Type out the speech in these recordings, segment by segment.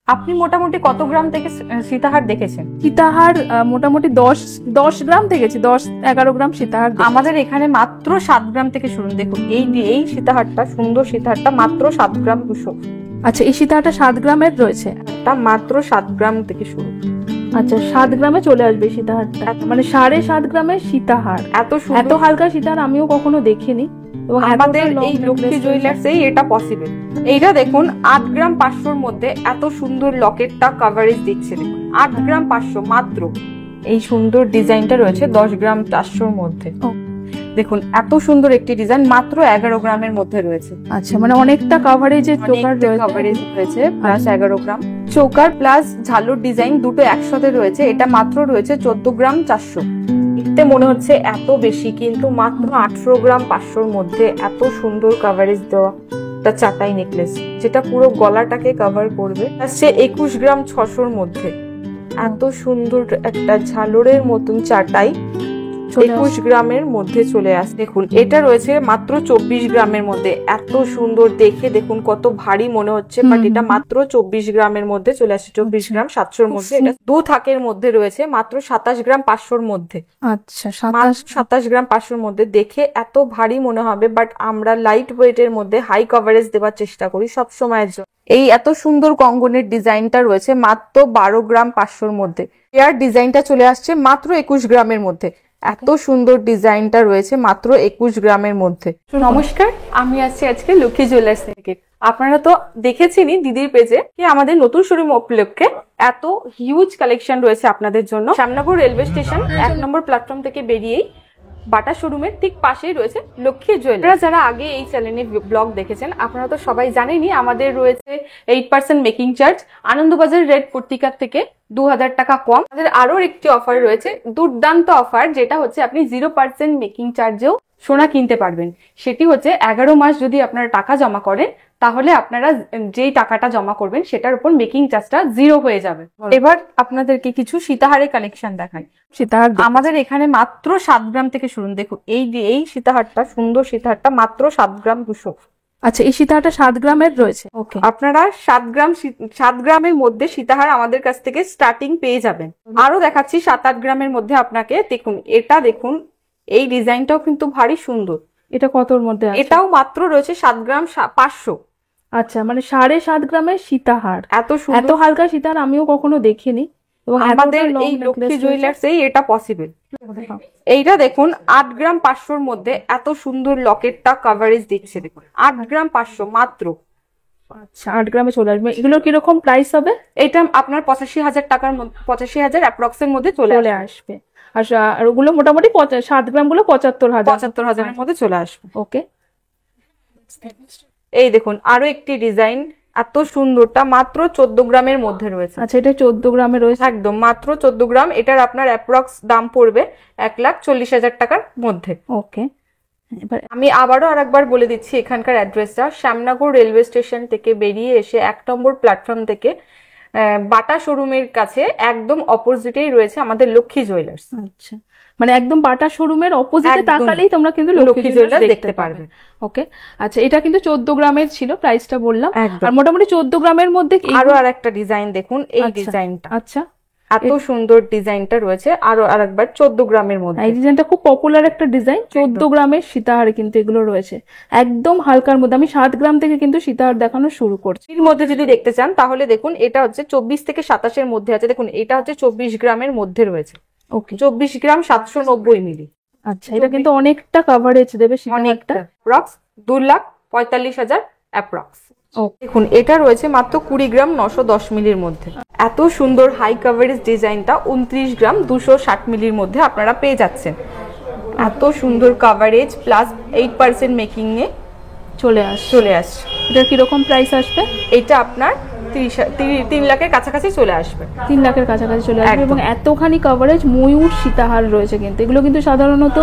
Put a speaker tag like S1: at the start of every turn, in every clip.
S1: আপনি মোটামুটি কত গ্রাম থেকে সীতাহার দেখেছেন?
S2: সীতাহার মোটামুটি 10 গ্রাম দেখেছি, 10-11 গ্রাম সীতাহার দেখেছি।
S1: আমাদের এখানে মাত্র 7 গ্রাম থেকে শুরু। দেখুন এই সীতাহারটা, সুন্দর সীতাহারটা মাত্র 7 গ্রাম 200।
S2: আচ্ছা, এই সীতাহারটা 7 গ্রামের রয়েছে?
S1: এটা মাত্র 7 গ্রাম থেকে শুরু।
S2: আচ্ছা, 7 গ্রামে চলে আসবে সীতাহারটা, মানে 7.5 গ্রামের সীতাহার। এত হালকা সীতাহার আমিও কখনো দেখিনি।
S1: এবং আমাদের এই লক্ষ্মী জুয়েলার্সেই এটা পসিবল। এইটা দেখুন 8 গ্রাম 500-র মধ্যে এত সুন্দর লকেটটা কভারেজ দিচ্ছে। দেখুন 8 গ্রাম 500 মাত্র। এই সুন্দর ডিজাইনটা রয়েছে 10 গ্রাম 400-র মধ্যে। দেখুন এত সুন্দর একটি ডিজাইন মাত্র 11 গ্রামের মধ্যে রয়েছে।
S2: আচ্ছা, মানে অনেকটা কভারেজে
S1: কভারেজ রয়েছে প্লাস 11 গ্রাম। চোকার প্লাস ঝালুর ডিজাইন দুটো একসাথে রয়েছে। এটা মাত্র রয়েছে 14 গ্রাম 400। দেখতে মনে হচ্ছে এত বেশি, কিন্তু মাত্র 18 গ্রাম 500-র মধ্যে এত সুন্দর কভারেজ দেওয়া একটা চাটাই নেকলেস, যেটা পুরো গলাটাকে কভার করবে। আসছে 21 গ্রাম 600-র মধ্যে এত সুন্দর একটা ঝালরের মতন চাটাই 21 গ্রামের মধ্যে চলে আসে। দেখুন এটা রয়েছে মাত্র 24 গ্রামের মধ্যে। এত সুন্দর দেখে দেখুন কত ভারী মনে হচ্ছে, বাট এটা মাত্র 24 গ্রামের মধ্যে চলে আসে। 24 গ্রাম 700-র মধ্যে। এটা 2 থাকের মধ্যে রয়েছে মাত্র 27 গ্রাম 500-র মধ্যে।
S2: আচ্ছা,
S1: 27 গ্রাম 500-র মধ্যে। দেখে এত ভারী মনে হবে, বাট আমরা লাইট ওয়েটের মধ্যে হাই কভারেজ দেওয়ার চেষ্টা করি সব সময়ের জন্য। এই এত সুন্দর কঙ্গনের ডিজাইনটা রয়েছে মাত্র 12 গ্রাম 500-র মধ্যে। এর ডিজাইনটা চলে আসছে মাত্র 21 গ্রামের মধ্যে। এত সুন্দর ডিজাইনটা রয়েছে মাত্র 21 গ্রামের মধ্যে। নমস্কার, আমি আসছি আজকে লক্ষ্মী জুয়েলার্স থেকে। আপনারা তো দেখেছেনই দিদির পেজে কি আমাদের নতুন শোরুম উপলক্ষে এত হিউজ কালেকশন রয়েছে আপনাদের জন্য। শ্যামনগর রেলওয়ে স্টেশন 1 নম্বর প্ল্যাটফর্ম থেকে বেরিয়েই বাটা শোরুমের ঠিক পাশেই রয়েছে লক্ষ্মী জুয়েলার্স। যারা আগে এই চ্যানেলে ব্লগ দেখেছেন আপনারা তো সবাই জানেনই আমাদের রয়েছে 8% মেকিং চার্জ। আনন্দবাজার রেড পত্রিকার থেকে 2000 টাকা কম। আমাদের আরো একটি অফার রয়েছে, দুর্দান্ত অফার, যেটা হচ্ছে আপনি 0% মেকিং চার্জেও সোনা কিনতে পারবেন। সেটি হচ্ছে 11 মাস যদি আপনারা টাকা জমা করেন, তাহলে আপনারা যেই টাকাটা জমা করবেন সেটার উপর মেকিং চার্জটা 0 হয়ে যাবে। এবার আপনাদেরকে কিছু সীতাহারের কালেকশন দেখাই।
S2: সীতাহার
S1: আমাদের এখানে মাত্র 7 গ্রাম থেকে শুরু। দেখুন এই সীতাহারটা, সুন্দর সীতাহারটা মাত্র 7 গ্রাম 200।
S2: আচ্ছা, এই সীতাহারটা 7 গ্রামের রয়েছে।
S1: ওকে, আপনারা 7 গ্রামের মধ্যে সীতাহার আমাদের কাছ থেকে স্টার্টিং পেয়ে যাবেন। আরো দেখাচ্ছি 7-8 গ্রামের মধ্যে আপনাকে। দেখুন এটা দেখুন, এই ডিজাইনটাও কিন্তু ভারী সুন্দর।
S2: এটা কতর মধ্যে আছে?
S1: এটাও মাত্র রয়েছে 7 গ্রাম 500।
S2: আচ্ছা, মানে 7.5 গ্রামের সীতাহার। এত হালকা সীতাহার আমিও কখনো দেখিনি। এবং
S1: আমাদের এই লক্ষ্মী জুয়েলার্সেই এটা পসিবল। এইটা দেখুন 8 গ্রাম 500-র মধ্যে এত সুন্দর লকেটটা কভারেজ দিচ্ছে। দেখুন 8 গ্রাম 500 মাত্র।
S2: আচ্ছা, 8 গ্রামে চলে আসবে। এগুলো কিরকম প্রাইস হবে?
S1: এটা আপনার 85,000 টাকার মধ্যে, 85,000 অ্যাপ্রক্সের মধ্যে চলে আসবে।
S2: আর ওগুলো মোটামুটি 7 গ্রাম গুলো
S1: 75,000-এর মধ্যে চলে আসবে।
S2: ওকে,
S1: এই দেখুন আরো একটি ডিজাইন এত সুন্দরটা মাত্র 14 গ্রামের মধ্যে রয়েছে।
S2: আচ্ছা, এটা 14 গ্রামে রয়েছে।
S1: একদম মাত্র 14 গ্রাম। এটার আপনার অ্যাপ্রক্স দাম পড়বে 1,40,000 টাকার মধ্যে।
S2: ওকে, এবার
S1: আমি আবারও আরেকবার বলে দিচ্ছি এখানকার অ্যাড্রেসটা। শ্যামনগর রেলওয়ে স্টেশন থেকে বেরিয়ে এসে 1 নম্বর প্ল্যাটফর্ম থেকে বাটা শোরুমের কাছে একদম অপোজিটেই রয়েছে আমাদের লক্ষ্মী জুয়েলার্স।
S2: আচ্ছা, মানে একদম বাটা শোরুমের অপোজিটে তাকালেই তোমরা কিন্তু লক্ষ্মী জুয়েলার্স দেখতে পারবে। ওকে, আচ্ছা, এটা কিন্তু 14 গ্রামের ছিল, প্রাইসটা বললাম। আর মোটামুটি 14 গ্রামের মধ্যে
S1: আরো আরেকটা ডিজাইন দেখুন, এই ডিজাইনটা।
S2: আচ্ছা,
S1: এত সুন্দর ডিজাইনটা রয়েছে আরো আরেকবার 14 গ্রামের মধ্যে।
S2: এই ডিজাইনটা খুব পপুলার একটা ডিজাইন। 14 গ্রামের সীতাহারে কিন্তু এগুলো রয়েছে একদম হালকার মধ্যে। আমি 7 গ্রাম থেকে কিন্তু সীতাহার দেখানো শুরু করছি।
S1: এর মধ্যে যদি দেখতে চান তাহলে দেখুন এটা হচ্ছে 24 থেকে 27-এর মধ্যে আছে। দেখুন এটা হচ্ছে 24 গ্রামের মধ্যে রয়েছে।
S2: ওকে,
S1: 24 গ্রাম 790 মিলি।
S2: আচ্ছা, এটা কিন্তু অনেকটা কভারেজ দেবে।
S1: অনেকটা অ্যাপ্রক্স 2,45,000 অ্যাপ্রক্স। দেখুন এটা রয়েছে মাত্র 20 গ্রাম 910 মিলির মধ্যে। এত সুন্দর হাই কভারেজ ডিজাইনটা 29 গ্রাম 260 মিলির মধ্যে আপনারা পেয়ে যাচ্ছেন। এত সুন্দর কভারেজ প্লাস 8% মেকিং এ চলে আসছে।
S2: এটা কিরকম প্রাইস আসবে?
S1: এটা আপনার 3 লাখের কাছাকাছি চলে আসবে।
S2: 3 লাখের কাছাকাছি চলে আসবে। এবং এতখানি কভারেজ ময়ূর সীতাহার রয়েছে কিন্তু। এগুলো কিন্তু সাধারণত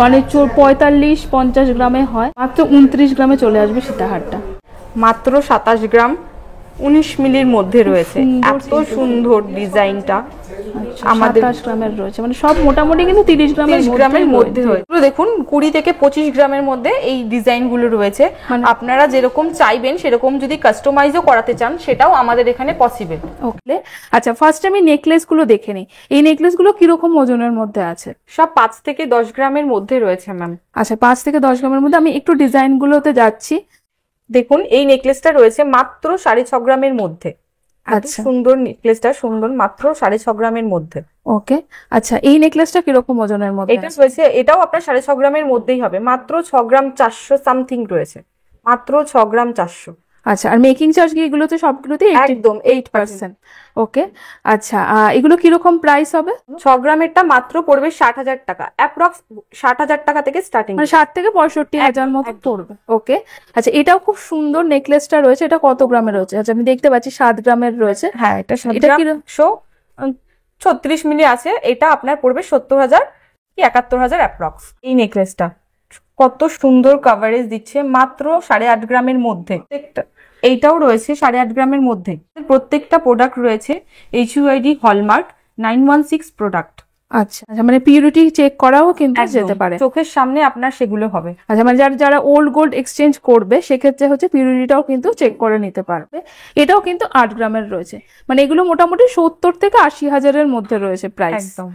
S2: মানে 45-50 গ্রামে হয়, মাত্র 29 গ্রামে চলে আসবে সীতাহারটা।
S1: মাত্র 27 গ্রাম 19 মিলির মধ্যে রয়েছে। এত সুন্দর ডিজাইনটা
S2: আমাদের 27 গ্রামের রয়েছে, মানে সব মোটামুটি কিন্তু 30 গ্রামের
S1: মধ্যে হয়েছে। দেখুন 20 থেকে 25 গ্রামের মধ্যে এই ডিজাইন গুলো রয়েছে। আপনারা যেরকম চাইবেন সেরকম যদি কাস্টমাইজও করাতে চান সেটাও আমাদের এখানে পসিবল।
S2: ওকে, আচ্ছা ফার্স্ট আমি নেকলেস গুলো দেখে নিই। এই নেকলেস গুলো কিরকম ওজনের মধ্যে আছে?
S1: সব 5 থেকে 10 গ্রামের মধ্যে রয়েছে ম্যাম।
S2: আচ্ছা 5 থেকে 10 গ্রামের মধ্যে। আমি একটু ডিজাইন গুলোতে যাচ্ছি।
S1: দেখুন এই নেকলেসটা রয়েছে মাত্র 6.5 গ্রামের মধ্যে।
S2: আচ্ছা
S1: সুন্দর নেকলেসটা, সুন্দর, মাত্র 6.5 গ্রামের মধ্যে।
S2: ওকে, আচ্ছা এই নেকলেসটা কিরকম ওজনের মধ্যে?
S1: এটা রয়েছে, এটাও আপনার 6.5 গ্রামের মধ্যেই হবে, মাত্র 6 গ্রাম 400 সামথিং রয়েছে, মাত্র 6 গ্রাম 400।
S2: আচ্ছা, আর মেকিং চার্জ কি এগুলোতে সবগুলোতে?
S1: একদম
S2: 8%। ওকে, আচ্ছা এগুলো কিরকম প্রাইস হবে?
S1: 6 গ্রামেরটা মাত্র পড়বে 60,000 টাকা, অ্যাপ্রক্স 60,000 টাকা থেকে স্টার্টিং,
S2: মানে 60 থেকে 65,000 মতো পড়বে। ওকে, আচ্ছা এটাও খুব সুন্দর নেকলেসটা রয়েছে। এটা কত গ্রামের রয়েছে? আচ্ছা আমি দেখতে পাচ্ছি 7 গ্রামের রয়েছে।
S1: হ্যাঁ এটা 36 মিলি আছে। এটা আপনার পড়বে 70,000 কি 71,000 অ্যাপ্রক্স। এই নেকলেসটা কত সুন্দর কভারেজ দিচ্ছে, মাত্র 8.5 গ্রামের মধ্যে। এইটাও রয়েছে 8.5 গ্রামের মধ্যে। প্রত্যেকটা প্রোডাক্ট রয়েছে HUID হলমার্ক 916 প্রোডাক্ট।
S2: আচ্ছা আচ্ছা, মানে পিউরিটি চেক করাও কিন্তু যেতে পারে,
S1: চোখের সামনে আপনার সেগুলো হবে।
S2: আচ্ছা মানে যারা ওল্ড গোল্ড এক্সচেঞ্জ করবে সেক্ষেত্রে হচ্ছে পিউরিটিটাও কিন্তু চেক করে নিতে পারবে। এটাও কিন্তু 8 গ্রামের রয়েছে, মানে এগুলো মোটামুটি 70 থেকে 80,000-এর মধ্যে রয়েছে প্রাইস।
S1: একদম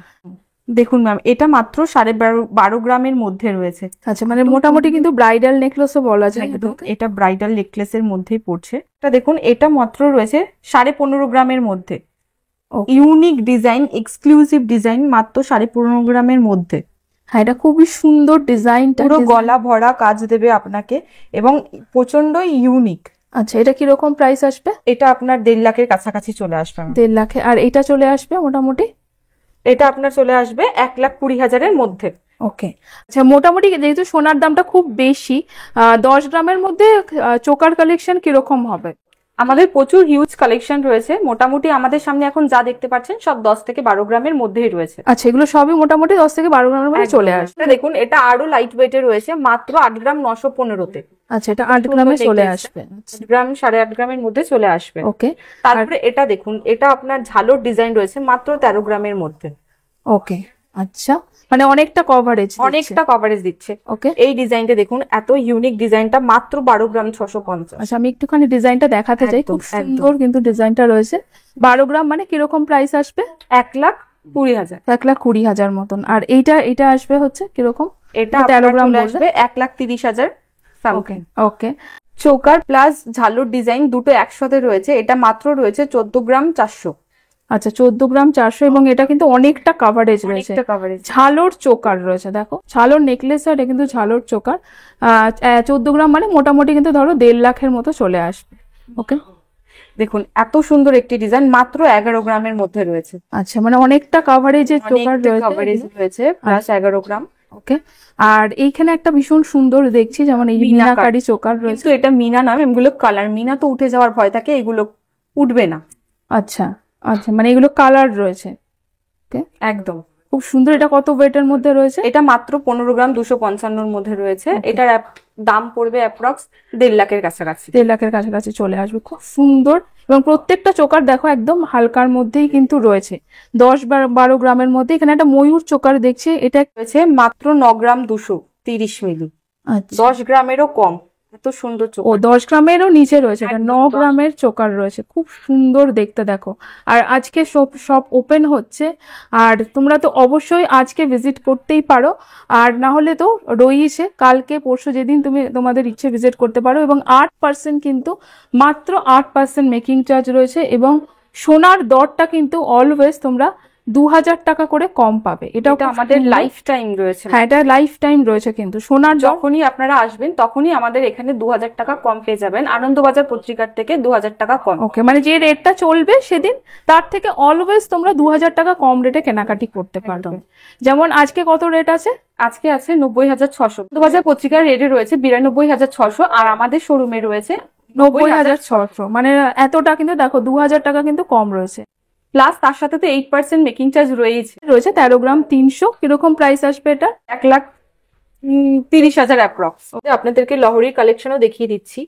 S1: দেখুন ম্যাম, এটা মাত্র 12.5 গ্রামের মধ্যে রয়েছে।
S2: আচ্ছা, মানে মোটামুটি কিন্তু ব্রাইডাল নেকলেসও বলা যায়।
S1: এটা ব্রাইডাল নেকলেসের মধ্যেই পড়ছে। এটা দেখুন, এটা মাত্র রয়েছে 15.5 গ্রামের মধ্যে। ইউনিক ডিজাইন, এক্সক্লুসিভ ডিজাইন, মাত্র 15.5 গ্রামের মধ্যে।
S2: হ্যাঁ এটা খুবই সুন্দর ডিজাইনটা,
S1: পুরো গলা ভরা কাজ দেবে আপনাকে এবং প্রচন্ড ইউনিক।
S2: আচ্ছা এটা কিরকম প্রাইস আসবে?
S1: এটা আপনার 1.5 লাখের কাছাকাছি চলে আসবে।
S2: 1.5 লাখে। আর এটা চলে আসবে মোটামুটি,
S1: এটা আপনার চলে আসবে 1,20,000-এর মধ্যে।
S2: ওকে, আচ্ছা মোটামুটি যেহেতু সোনার দামটা খুব বেশি, 10 গ্রামের মধ্যে চোকার কালেকশন কিরকম হবে?
S1: আমাদের প্রচুর হিউজ কালেকশন রয়েছে। মোটামুটি আমাদের সামনে এখন যা দেখতে পাচ্ছেন সব 10 থেকে 12 গ্রামের মধ্যেই রয়েছে।
S2: আচ্ছা এগুলো সবই মোটামুটি 10 থেকে 12 গ্রামের মধ্যে চলে আসবে।
S1: দেখুন এটা আরো লাইট ওয়েটে রয়েছে, মাত্র 8 গ্রাম 915-তে।
S2: আচ্ছা এটা 8 গ্রামে চলে আসবে,
S1: 8 গ্রাম 8.5 গ্রামের মধ্যে চলে আসবে।
S2: ওকে,
S1: তারপরে এটা দেখুন, এটা আপনার ঝালর ডিজাইন রয়েছে মাত্র 13 গ্রামের মধ্যে।
S2: ওকে, আচ্ছা মানে অনেকটা কভারেজ দিচ্ছে। ওকে,
S1: এই ডিজাইনটা দেখুন, এত ইউনিক ডিজাইনটা, মাত্র 12 গ্রাম 650।
S2: আচ্ছা আমি একটুখানি ডিজাইনটা দেখাতে চাই, খুব সুন্দর কিন্তু ডিজাইনটা রয়েছে। 12 গ্রাম মানে কিরকম প্রাইস আসবে?
S1: 1,20,000।
S2: 1,20,000 মতন। আর এটা আসবে হচ্ছে কিরকম?
S1: এটা 13 গ্রাম আসবে 1,30,000।
S2: ওকে ওকে,
S1: চোকার প্লাস ঝালর ডিজাইন দুটো একসাথে রয়েছে। এটা মাত্র রয়েছে 14 গ্রাম 400।
S2: আচ্ছা 14 গ্রাম 400, এবং এটা কিন্তু অনেকটা কাভারেজ রয়েছে। ঝালর চোকার রয়েছে, দেখো ঝালর নেকলেস আর এটা কিন্তু ঝালর চোকার। 14 গ্রাম মানে মোটামুটি কিন্তু ধরো 1.5 লাখের মতো চলে আসবে। ওকে,
S1: দেখুন এত সুন্দর একটি ডিজাইন মাত্র 11 গ্রামের মধ্যে রয়েছে।
S2: আচ্ছা মানে অনেকটা কাভারেজের চোকার
S1: রয়েছে প্লাস 11 গ্রাম।
S2: ওকে, আর এইখানে একটা ভীষণ সুন্দর দেখছি, যেমন এই মিনাকারি চোকার রয়েছে।
S1: তো এটা মিনা নাম, এগুলো কালার। মিনা তো উঠে যাওয়ার ভয় থাকে, এগুলো উঠবে না।
S2: আচ্ছা আচ্ছা, মানে এগুলো কালার রয়েছে। ওকে,
S1: একদম
S2: খুব সুন্দর। এটা কত ওয়েটের মধ্যে রয়েছে?
S1: এটা মাত্র 15 গ্রাম 255-র মধ্যে রয়েছে। এটার দাম পড়বে অ্যাপ্রক্স 1.5 লাখের কাছাকাছি।
S2: 1.5 লাখের কাছাকাছি চলে আসবে। খুব সুন্দর, এবং প্রত্যেকটা চোকার দেখো একদম হালকার মধ্যেই কিন্তু রয়েছে। 10-12 গ্রামের মধ্যে। এখানে একটা ময়ূর চোকার দেখছি, এটা
S1: রয়েছে মাত্র 9 গ্রাম 230 মিলি। 10 গ্রামেরও কম। এত সুন্দর চোকার।
S2: ও 10 গ্রামেরও নিচে রয়েছে, এটা 9 গ্রামের চোকার রয়েছে। খুব সুন্দর দেখতে, দেখো। আর আজকে সব ওপেন হচ্ছে, আর তোমরা তো অবশ্যই আজকে ভিজিট করতেই পারো, আর না হলে তো রয়েছে কালকে পরশু, যেদিন তোমাদের ইচ্ছে ভিজিট করতে পারো। এবং 8% কিন্তু, মাত্র 8% মেকিং চার্জ রয়েছে, এবং সোনার দরটা কিন্তু অলওয়েজ তোমরা 2,000 টাকা করে কম পাবে। এটা
S1: আমাদের লাইফ টাইম রয়েছে।
S2: হ্যাঁ এটা লাইফ টাইম রয়েছে কিন্তু সোনার।
S1: যখনই আপনারা আসবেন তখনই আমাদের এখানে 2,000 টাকা কম পেয়ে যাবেন। আনন্দবাজার পত্রিকার থেকে 2,000 টাকা কম।
S2: ওকে, মানে যে রেটটা চলবে সেদিন তার থেকে অলওয়েজ তোমরা 2,000 টাকা কম রেটে কেনাকাটি করতে পারবে। যেমন আজকে কত রেট আছে?
S1: আজকে আছে 90,600। আনন্দবাজার পত্রিকার রেটে রয়েছে 92,600, আর আমাদের শোরুমে রয়েছে
S2: 90,600। মানে এতটা কিন্তু দেখো 2,000 টাকা কিন্তু কম রয়েছে।
S1: প্লাস তার সাথে তো 8% মেকিং চার্জ রয়েছে।
S2: 13 গ্রাম 300। কিরকম প্রাইস আসবে এটা?
S1: 1,30,000 অ্যাপ্রক্স। আপনাদেরকে লহরির কালেকশনও দেখিয়ে দিচ্ছি।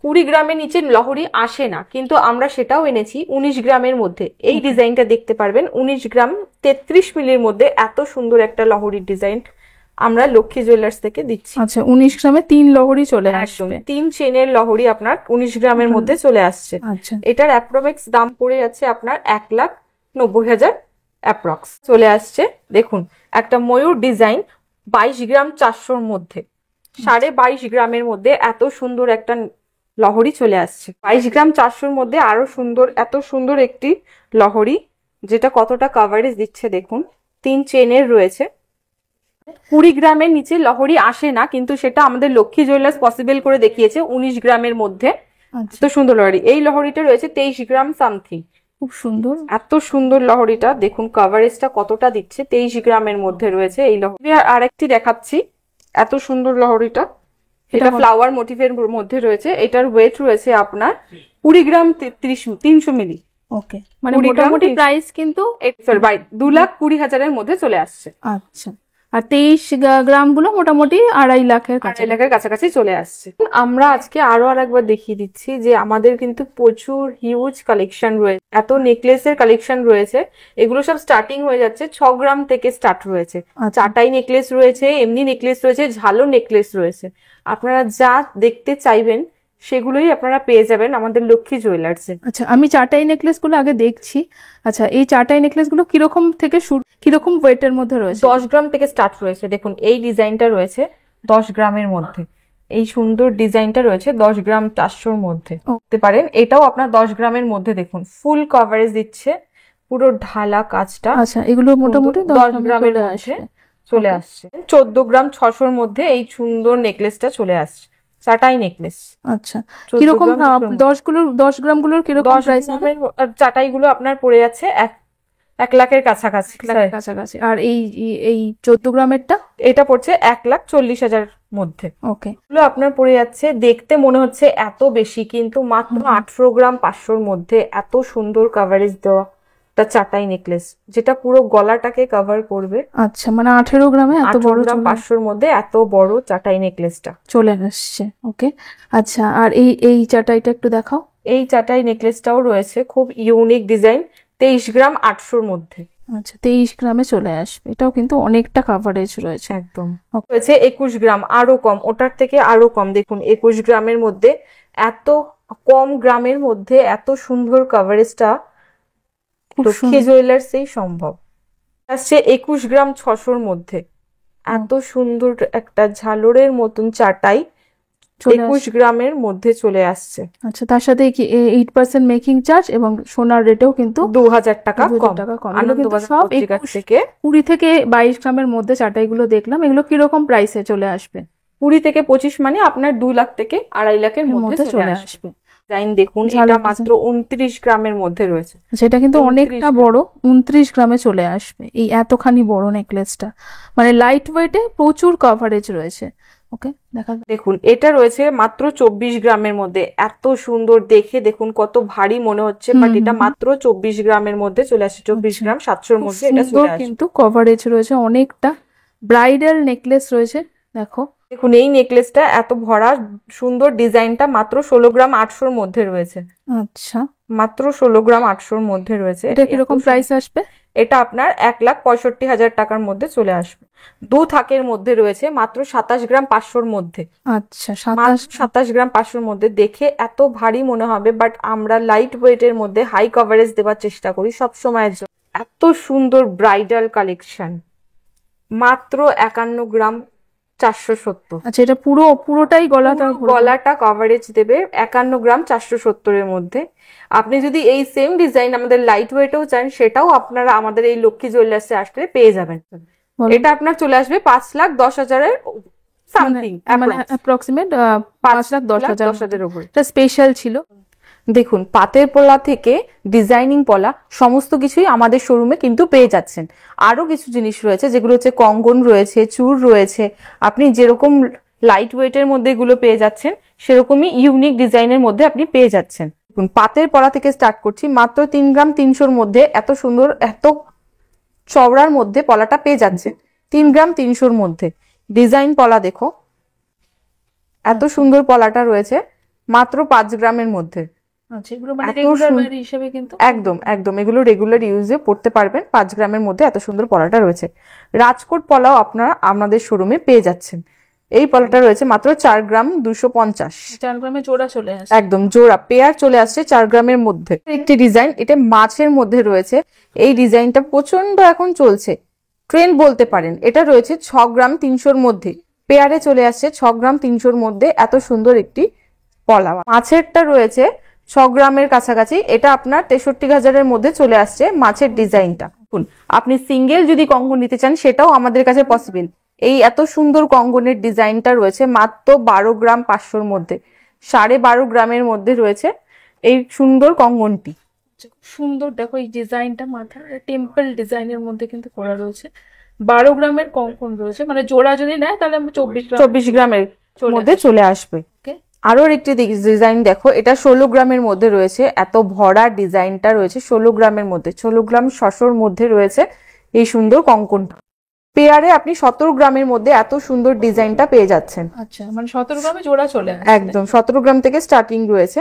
S1: 20 গ্রামের নিচে লহরি আসে না, কিন্তু আমরা সেটাও এনেছি 19 গ্রামের মধ্যে। এই ডিজাইনটা দেখতে পারবেন 19 গ্রাম 33 মিলির মধ্যে এত সুন্দর একটা লহরির ডিজাইন আমরা লক্ষ্মী জুয়েলার্স থেকে দিচ্ছি।
S2: আচ্ছা 19 গ্রামে 3 লহরি চলে আসবে।
S1: 3 চেনের লহরি আপনার 19 গ্রামের মধ্যে চলে আসছে।
S2: আচ্ছা
S1: এটার অ্যাপ্রক্স দাম পড়ে যাচ্ছে আপনার 1,90,000 অ্যাপ্রক্স চলে আসছে। দেখুন একটা ময়ূর ডিজাইন 22 গ্রাম 400-র মধ্যে, 22.5 গ্রামের মধ্যে এত সুন্দর একটা লহরি চলে আসছে। 22 গ্রাম 400-র মধ্যে আরো সুন্দর, এত সুন্দর একটি লহরি, যেটা কতটা কভারেজ দিচ্ছে দেখুন। 3 চেনের রয়েছে। 20 গ্রামের নিচে লহরি আসে না, কিন্তু সেটা আমাদের লক্ষ্মী জুয়েলার্স পসিবল করে দেখিয়েছে 19 গ্রামের মধ্যে। এত সুন্দর লহরি। এই লহরিটা রয়েছে 23 গ্রাম সামথিং।
S2: খুব সুন্দর,
S1: এত সুন্দর লহরিটা দেখুন কভারেজটা কতটা দিচ্ছে, 23 গ্রামের মধ্যে রয়েছে এই লহরি। আরেকটি দেখাচ্ছি, এত সুন্দর লহরিটা, এটা ফ্লাওয়ার মোটিভের মধ্যে রয়েছে। এটার ওয়েট রয়েছে আপনার 20 গ্রাম 300 মিলি।
S2: ওকে, মানে মোটামুটি প্রাইস কিন্তু
S1: 2,20,000-এর মধ্যে চলে আসছে।
S2: আচ্ছা, আর 23 গ্রাম গুলো মোটামুটি 2.5 লাখের
S1: কাছাকাছি চলে আসছে। আমরা আজকে আরো আরেকবার দেখিয়ে দিচ্ছি যে আমাদের কিন্তু প্রচুর হিউজ কালেকশন রয়েছে, এত নেকলেসের কালেকশন রয়েছে। এগুলো সব স্টার্টিং হয়ে যাচ্ছে 6 গ্রাম থেকে স্টার্ট রয়েছে। চাটাই নেকলেস রয়েছে, এমনি নেকলেস রয়েছে, ঝালো নেকলেস রয়েছে। আপনারা যা দেখতে চাইবেন সেগুলোই আপনারা পেয়ে যাবেন আমাদের লক্ষ্মী জুয়েলার্সে।
S2: আচ্ছা, আমি চাটাই নেকলেস গুলো আগে দেখছি। আচ্ছা, এই চাটাই নেকলেস গুলো কিরকম থেকে কিরকম ওয়েটের মধ্যে রয়েছে?
S1: 10 গ্রাম থেকে স্টার্ট রয়েছে। দেখুন এই ডিজাইনটা রয়েছে 10 গ্রামের মধ্যে, এই সুন্দর ডিজাইনটা রয়েছে 10 গ্রাম 400-র মধ্যে দেখতে পারেন। এটাও আপনার 10 গ্রামের মধ্যে দেখুন ফুল কভারেজ দিচ্ছে, পুরো ঢালা কাজটা।
S2: আচ্ছা, এগুলো মোটামুটি
S1: 10 গ্রামের মধ্যে চলে আসছে। 14 গ্রাম 600-র মধ্যে এই সুন্দর নেকলেসটা চলে আসছে, চাটাই নেকলেস।
S2: আচ্ছা, কিরকম 10 গ্রাম গুলোর কিরকম প্রাইস হবে?
S1: চাটাই গুলো আপনার পড়ে যাচ্ছে 1 লাখের কাছাকাছি।
S2: আর এই 14 গ্রামেরটা
S1: এটা পড়ছে 1,40,000 মধ্যে।
S2: ওকে,
S1: এগুলো আপনার পড়ে যাচ্ছে, দেখতে মনে হচ্ছে এত বেশি, কিন্তু মাত্র 18 গ্রাম 500-র মধ্যে এত সুন্দর কভারেজ দেওয়া একটা চাটাই নেকলেস, যেটা পুরো গলাটাকে কভার করবে।
S2: আচ্ছা, মানে 18 গ্রামে এত বড়,
S1: 500-র মধ্যে এত বড় চাটাই নেকলেসটা
S2: চলে আসছে। ওকে, আচ্ছা, আর এই চাটাইটা একটু দেখাও।
S1: এই চাটাই নেকলেসটাও রয়েছে খুব ইউনিক ডিজাইন, 23 গ্রাম 800-র মধ্যে।
S2: আচ্ছা, 23 গ্রামে চলে আসবে। এটাও কিন্তু অনেকটা কভারেজ রয়েছে।
S1: একদম রয়েছে 21 গ্রাম, আরো কম, ওটার থেকে আরো কম। দেখুন 21 গ্রামের মধ্যে এত কম গ্রামের মধ্যে এত সুন্দর কভারেজটা লক্ষ্মী জুয়েলার্সেই সম্ভব। আসছে 21 গ্রাম 600-র মধ্যে এত সুন্দর একটা ঝালরের মতন চাটাই 21 গ্রামের মধ্যে চলে আসছে।
S2: আচ্ছা, তার সাথে কি 8% মেকিং চার্জ এবং সোনার রেটেও কিন্তু
S1: 2,000 টাকা কম।
S2: আনন্দবাজার পত্রিকা থেকে 20 থেকে 22 গ্রামের মধ্যে চাটাইগুলো দেখলাম। এগুলো কিরকম প্রাইসে চলে আসবে?
S1: 20 থেকে 25 মানে আপনার 2 লাখ থেকে 2.5 লাখের মধ্যে চলে আসবে। ডিজাইন দেখুন, এটা মাত্র 29 গ্রামের মধ্যে রয়েছে।
S2: সেটা কিন্তু অনেকটা বড়, 29 গ্রামে চলে আসবে এই এতখানি বড় নেকলেসটা। মানে লাইট ওয়েটে প্রচুর কভারেজ রয়েছে। ওকে,
S1: দেখুন এটা রয়েছে মাত্র 24 গ্রামের মধ্যে, এত সুন্দর দেখে দেখুন কত ভারী মনে হচ্ছে, বাট এটা মাত্র 24 গ্রামের মধ্যে চলে আসে। 24 গ্রাম 700-র মধ্যে এটা চলে আসে।
S2: কিন্তু কভারেজ রয়েছে অনেকটা। ব্রাইডাল নেকলেস রয়েছে, দেখো।
S1: দেখুন এই নেকলেসটা এত ভরা সুন্দর ডিজাইনটা মাত্র 16 গ্রাম 800-র মধ্যে রয়েছে।
S2: আচ্ছা,
S1: মাত্র 16 গ্রাম 800-র মধ্যে রয়েছে।
S2: এটা কিরকম প্রাইস আসবে?
S1: এটা আপনার 1,65,000 টাকার মধ্যে চলে আসবে। 2 থাকের মধ্যে রয়েছে মাত্র 27 গ্রাম 500-র মধ্যে।
S2: আচ্ছা,
S1: 27 গ্রাম 500-র মধ্যে দেখে এত ভারী মনে হবে, বাট আমরা লাইট ওয়েটের মধ্যে হাই কভারেজ দেওয়ার চেষ্টা করি সব সময়ের জন্য। এত সুন্দর ব্রাইডাল কালেকশন মাত্র 51 গ্রাম 470।
S2: আচ্ছা, এটা পুরোটাই
S1: গলাটা কভারেজ দেবে 51 গ্রাম 470-এর মধ্যে। আপনি যদি এই সেম ডিজাইন আমাদের লাইট ওয়েটেও চান, সেটাও আপনারা আমাদের এই লক্ষ্মী জুয়েলার্সে আসলে পেয়ে যাবেন। এটা আপনার চলে আসবে 5,10,000-এর সামথিং,
S2: মানে অ্যাপ্রক্সিমেট 5,10,000
S1: উপরে।
S2: এটা স্পেশাল ছিল।
S1: দেখুন পাতের পলা থেকে ডিজাইনিং পলা সমস্ত কিছুই আমাদের শোরুমে কিন্তু পেয়ে যাচ্ছেন। আরো কিছু জিনিস রয়েছে যেগুলো হচ্ছে কঙ্গন রয়েছে, চূড় রয়েছে। আপনি যেরকম লাইট ওয়েটের মধ্যে এগুলো পেয়ে যাচ্ছেন, সেরকমই ইউনিক ডিজাইনের মধ্যে আপনি পেয়ে যাচ্ছেন। দেখুন পাতের পলা থেকে স্টার্ট করছি, মাত্র 3 গ্রাম 300-র মধ্যে এত সুন্দর এত চওড়ার মধ্যে পলাটা পেয়ে যাচ্ছে। 3 গ্রাম 300-র মধ্যে ডিজাইন পলা দেখো, এত সুন্দর পলাটা রয়েছে মাত্র 5 গ্রামের মধ্যে।
S2: আচ্ছা, এগুলো মানে
S1: এত
S2: রেগুলার
S1: সুন-
S2: ওয়্যার হিসেবে কিন্তু
S1: একদম একদম এগুলো রেগুলার ইউজে পড়তে পারবেন। 5 গ্রামের মধ্যে এত সুন্দর পলাটা রয়েছে। রাজকোট পলাও আপনারা আমাদের শোরুমে পেয়ে যাচ্ছেন। এই পলাটা রয়েছে মাত্র 4 গ্রাম 250।
S2: 4 গ্রামে জোড়া চলে আসে।
S1: একদম জোড়া পেয়ার চলে আসছে 4 গ্রামের মধ্যে। একটি ডিজাইন, এটা মাছের মধ্যে রয়েছে। এই ডিজাইনটা প্রচন্ড এখন চলছে, ট্রেন্ড বলতে পারেন। এটা রয়েছে 6 গ্রাম 300-র মধ্যে, পেয়ারে চলে আসছে 6 গ্রাম 300-র মধ্যে। এত সুন্দর একটি পলা। মাছেরটা রয়েছে 6 গ্রামের কাছাকাছি, এটা আপনার 63,000-এর মধ্যে চলে আসছে মাছের ডিজাইনটা। আপনি সিঙ্গেল যদি কঙ্গন নিতে চান সেটাও আমাদের কাছে পসিবল। এই এত সুন্দর কঙ্গনের ডিজাইনটা রয়েছে মাত্র 12 গ্রাম 500-র মধ্যে, 12.5 গ্রামের মধ্যে রয়েছে এই সুন্দর কঙ্গনটি।
S2: খুব সুন্দর, দেখো এই ডিজাইনটা মাথার টেম্পল ডিজাইনের মধ্যে কিন্তু করা রয়েছে। 12 গ্রামের কঙ্কন রয়েছে, মানে জোড়া যদি নেয় তাহলে
S1: 24 গ্রামের মধ্যে চলে আসবে। আরো একটি ডিজাইন দেখো, এটা 16 গ্রামের মধ্যে রয়েছে। এত ভরা ডিজাইনটা রয়েছে 16 গ্রামের মধ্যে, 16 গ্রাম 600-র মধ্যে রয়েছে এই সুন্দর কঙ্কনটা। পেয়ারে আপনি 17 গ্রামের মধ্যে এত সুন্দর ডিজাইনটা পেয়ে যাচ্ছেন।
S2: আচ্ছা, মানে 17 গ্রামে জোড়া চলে আসে।
S1: একদম 17 গ্রাম থেকে স্টার্টিং রয়েছে।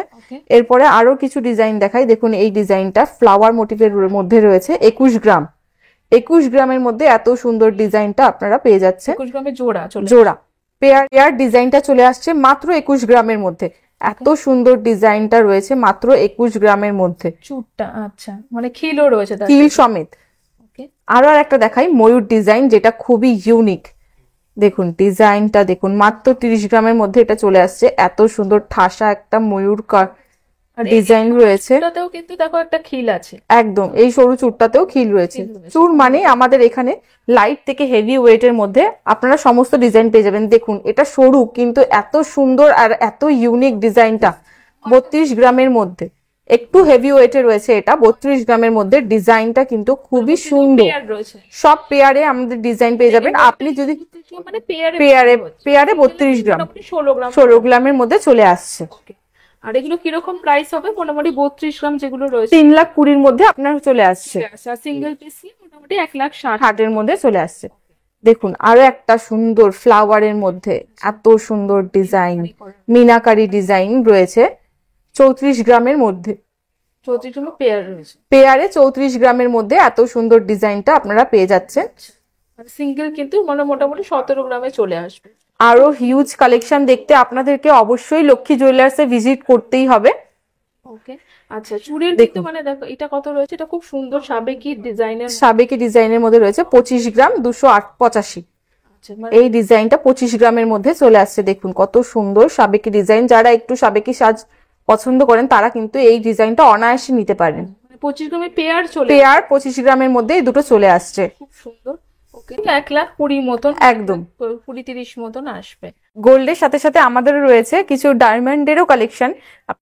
S1: এরপরে আরো কিছু ডিজাইন দেখাই। দেখুন এই ডিজাইনটা ফ্লাওয়ার মোটিভের মধ্যে রয়েছে 21 গ্রাম। 21 গ্রামের মধ্যে এত সুন্দর ডিজাইনটা আপনারা পেয়ে যাচ্ছেন।
S2: 21 গ্রামে জোড়া
S1: জোড়া পেয়ার ডিজাইনটা চলে আসছে মাত্র 21 গ্রামের মধ্যে। এত সুন্দর ডিজাইনটা রয়েছে মাত্র 21 গ্রামের মধ্যে।
S2: চুটটা আচ্ছা, মানে খিলও রয়েছে,
S1: কিল সমেত। আরো একটা দেখাই ময়ূর ডিজাইন, যেটা খুবই ইউনিক। দেখুন ডিজাইনটা দেখুন, মাত্র 30 গ্রামের মধ্যে এটা চলে আসছে। এত সুন্দর ঠাসা একটা ময়ূর ডিজাইন রয়েছে।
S2: এটাতেও কিন্তু দেখো একটা খিল আছে।
S1: একদম এই সরু চুরটাতেও খিল রয়েছে। চুর মানে আমাদের এখানে লাইট থেকে হেভি ওয়েটের মধ্যে আপনারা সমস্ত ডিজাইন পেয়ে যাবেন। দেখুন এটা সরু কিন্তু এত সুন্দর আর এত ইউনিক ডিজাইনটা। 32 গ্রামের মধ্যে, একটু হেভি ওয়েটে রয়েছে এটা। 32 গ্রামের মধ্যে ডিজাইনটা কিন্তু খুবই সুন্দর। সব পেয়ারে আমাদের ডিজাইন পেয়ে যাবেন। আপনি যদি
S2: মানে
S1: পেয়ারে 32 গ্রাম 16 গ্রামের মধ্যে চলে আসছে।
S2: আর এগুলো কিরকম প্রাইস হবে? মোটামুটি 32 গ্রাম যেগুলো রয়েছে
S1: 3,20,000-র মধ্যে আপনার চলে আসছে।
S2: সিঙ্গেল পিস মোটামুটি 1,60,000-এর
S1: মধ্যে চলে আসছে। দেখুন আরো একটা সুন্দর ফ্লাওয়ারের মধ্যে এত সুন্দর ডিজাইন, মিনাকারি ডিজাইন রয়েছে 34 গ্রামের মধ্যে।
S2: 34 গ্রাম পেয়ার রয়েছে।
S1: পেয়ারে 34 গ্রামের মধ্যে এত সুন্দর ডিজাইনটা আপনারা পেয়ে যাচ্ছেন।
S2: সিঙ্গেল কিন্তু মানে মোটামুটি 17 গ্রামে চলে আসবে।
S1: আরো হিউজ কালেকশন দেখতে আপনাদেরকে অবশ্যই লক্ষ্মী জুয়েলার্সে ভিজিট করতেই হবে।
S2: ওকে, আচ্ছা চুড়ির কিন্তু মানে দেখো এটা কত রয়েছে, এটা খুব সুন্দর সাবেকি
S1: ডিজাইনের মধ্যে রয়েছে 25 গ্রাম 285। এই ডিজাইনটা 25 গ্রামের মধ্যে চলে আসছে। দেখুন কত সুন্দর সাবেকি ডিজাইন। যারা একটু সাবেকি সাজ পছন্দ করেন তারা কিন্তু এই ডিজাইনটা অনায়াসে নিতে পারেন।
S2: 25 গ্রামে পেয়ার
S1: 25 গ্রামের মধ্যে এই দুটো চলে আসছে।
S2: খুব সুন্দর। ওকে, 1,20,000 মতন,
S1: একদম
S2: 20-30 মতন আসবে।
S1: গোল্ডের সাথে সাথে আমাদের রয়েছে কিছু ডায়মন্ডেরও কালেকশন।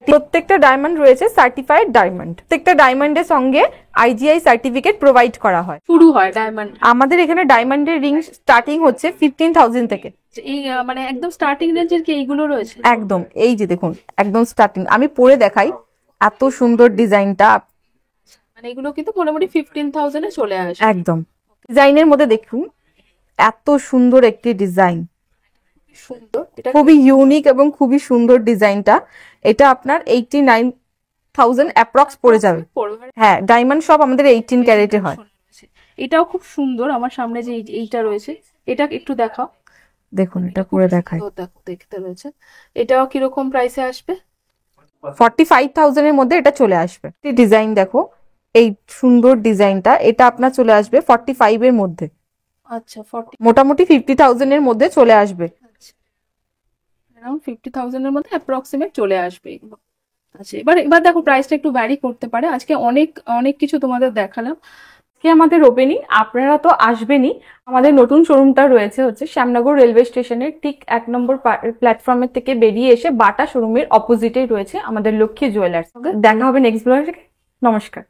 S1: প্রত্যেকটা ডায়মন্ড রয়েছে সার্টিফাইড ডায়মন্ড। প্রত্যেকটা ডায়মন্ডের সঙ্গে IGI সার্টিফিকেট প্রোভাইড করা হয়।
S2: শুরু হয় ডায়মন্ড,
S1: আমাদের এখানে ডায়মন্ডের রিং স্টার্টিং হচ্ছে 15,000 থেকে।
S2: এই মানে একদম স্টার্টিং রেঞ্জের কি এইগুলো রয়েছে?
S1: একদম এই যে দেখুন একদম স্টার্টিং। আমি পরে দেখাই এত সুন্দর ডিজাইনটা।
S2: মানে এগুলো কিন্তু মোটামুটি 15,000-এ চলে আসে।
S1: একদম ডিজাইনের মধ্যে দেখুন এত সুন্দর একটি ডিজাইন,
S2: সুন্দর,
S1: খুবই ইউনিক এবং খুবই সুন্দর ডিজাইনটা। এটা আপনার 89,000 অ্যাপ্রক্স পড়ে যাবে। হ্যাঁ, ডায়মন্ড সব আমাদের 18 ক্যারেটে হয়।
S2: এটাও খুব সুন্দর। আমার সামনে যে এইটা রয়েছে এটা একটু দেখাও।
S1: দেখুন এটা পরে দেখাই।
S2: দেখো দেখতে রয়েছে। এটাও কিরকম প্রাইসে আসবে?
S1: 45,000-এর মধ্যে এটা চলে আসবে। ডিজাইন দেখো এই সুন্দর ডিজাইনটা, এটা আপনার চলে আসবে 45-এর মধ্যে।
S2: আচ্ছা, 40
S1: মোটামুটি 50,000-এর মধ্যে চলে আসবে।
S2: अराउंड 50,000-এর মধ্যে অ্যাপ্রক্সিমেট চলে আসবে এগুলো। আচ্ছা, এবার দেখো প্রাইসটা একটু ভ্যারি করতে পারে। আজকে অনেক কিছু তোমাদের দেখালাম।
S1: আজকে আমাদের ওপেনিং, আপনারা তো আসবেনই। আমাদের নতুন শোরুমটা রয়েছে হচ্ছে শ্যামনগর রেলওয়ে স্টেশনের ঠিক 1 নম্বর প্ল্যাটফর্মের থেকে বেরিয়ে এসে বাটা শোরুমের অপোজিটেই রয়েছে আমাদের লক্ষ্মী জুয়েলার্স। দেখা হবে নেক্সট ব্লগে। নমস্কার।